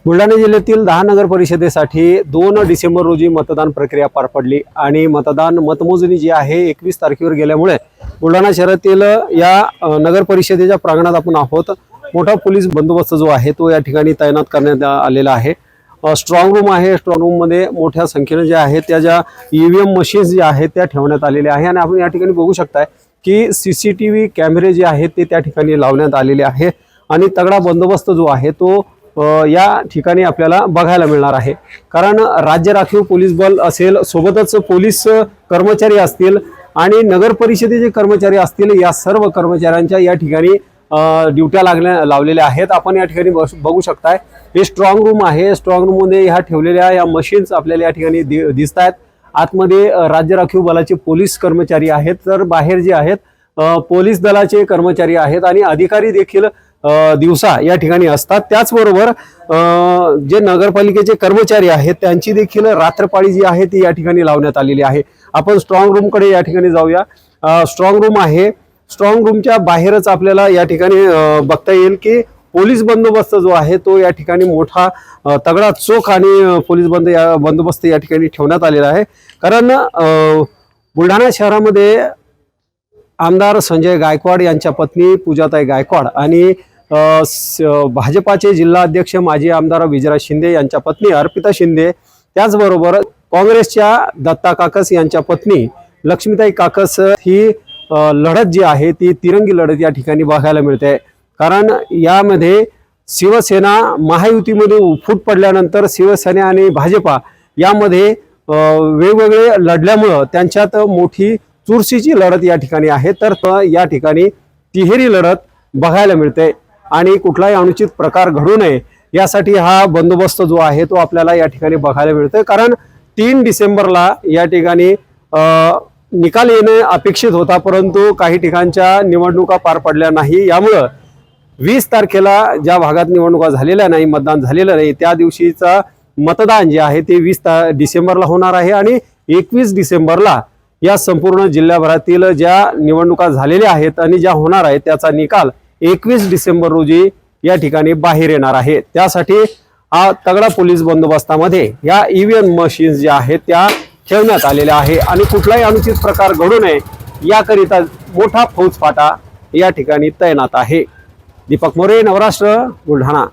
बुलढाणा जिल्ह्यातील 10 नगर परिषदेसाठी 2 डिसेंबर रोजी मतदान प्रक्रिया पार पडली आणि मतमोजणी जी आहे 21 तारखेवर गेल्यामुळे बुलढाणा शहरातील या नगर परिषदेच्या प्रांगणात आपण आहोत। मोठा पोलीस बंदोबस्त जो आहे तो या ठिकाणी तैनात करण्यात आलेला आहे। स्ट्रॉंग रूम आहे, स्ट्रॉंग रूम मध्ये मोठ्या संख्येने जे आहे त्या ज्या ईव्हीएम मशीन्स जे आहेत त्या ठेवण्यात आलेल्या आहे आणि आपण या ठिकाणी बघू शकताय की सीसीटीव्ही कॅमेरे जे आहेत ते त्या ठिकाणी लावण्यात आलेले आहे आणि तगडा बंदोबस्त जो आहे तो या ठिकाणी आपल्याला बघायला मिळणार आहे। कारण राज्य राखीव पोलीस बल असेल, सोबतच पोलीस कर्मचारी असतील आणि नगर परिषदेचे कर्मचारी असतील, या सर्व कर्मचाऱ्यांच्या या ठिकाणी ड्युट्या लावलेल्या आहेत। आपण या ठिकाणी बघू शकताय हे स्ट्रॉंग रूम आहे। स्ट्रॉंग रूम मध्ये ह्या ठेवलेल्या या मशीन्स आपल्याला या ठिकाणी दिसत आहेत। आतमध्ये राज्य राखीव बलाचे पोलीस कर्मचारी आहेत, तर बाहेर जे आहेत पोलीस दलाचे कर्मचारी आहेत आणि अधिकारी देखील दिवसा या ठिकाणी असतात। त्याचबरोबर जे नगरपालिकेचे कर्मचारी आहेत त्यांची देखील रात्रपाळी जी आहे ती या ठिकाणी लावण्यात आलेली आहे। आपण स्ट्रॉंग रूम कडे या ठिकाणी जाऊया। स्ट्रॉंग रूम आहे, स्ट्रॉंग रूमच्या बाहेरच आपल्याला या ठिकाणी बघता येईल की पोलीस बंदोबस्त जो आहे तो या ठिकाणी मोठा तगडा चोख आणि पोलीस बंदोबस्त या ठिकाणी ठेवण्यात आलेला आहे। कारण बुलढाणा शहरामध्ये आमदार संजय गायकवाड यांच्या पत्नी पूजाताई गायकवाड आणि भाजपाचे जिल्हा अध्यक्ष माजी आमदार विजयराज शिंदे यांच्या पत्नी अर्पिता शिंदे, त्याचबरोबर काँग्रेसच्या दत्ता काकस यांच्या पत्नी लक्ष्मीताई काकस ही लढत जी आहे ती तिरंगी लढत या ठिकाणी बघायला मिळते। कारण यामध्ये शिवसेना महायुतीमध्ये फूट पडल्यानंतर शिवसेना आणि भाजपा यामध्ये वेगवेगळे लढल्यामुळे त्यांच्यात मोठी चुरशीची लढत या ठिकाणी आहे। तर या ठिकाणी तिहेरी लढत बघायला मिळते आणि कुठलाही अनुचित प्रकार घडू नये यासाठी हा बंदोबस्त जो आहे तो आपल्याला या ठिकाणी बघायला मिळतोय। कारण 3 डिसेंबरला या ठिकाणी निकाल येणे अपेक्षित होता, परंतु काही ठिकाणच्या निवडणुका पार पडल्या नाही। यामुळे 20 तारखेला ज्या भागात निवडणुका झालेल्या नाही, मतदान झालेलं नाही, त्या दिवशीचा मतदान जे आहे ते 20 डिसेंबरला होणार आहे आणि 21 डिसेंबरला या संपूर्ण जिल्ह्याभरातील ज्या निवडणुका झालेल्या आहेत आणि ज्या होणार आहेत त्याचा निकाल 21 डिसेंबर रोजी या ठिकाणी बाहेर येणार आहे। त्यासाठी हा तगडा पोलीस बंदोबस्तामध्ये या ईव्हीएम मशीन्स ज्या आहेत त्या ठेवण्यात आलेल्या आहे आणि कुठलाही अनुचित प्रकार घडू नये याकरिता मोठा फौजफाटा या ठिकाणी तैनात आहे। दीपक मोरे, नवराष्ट्र, बुलढाणा।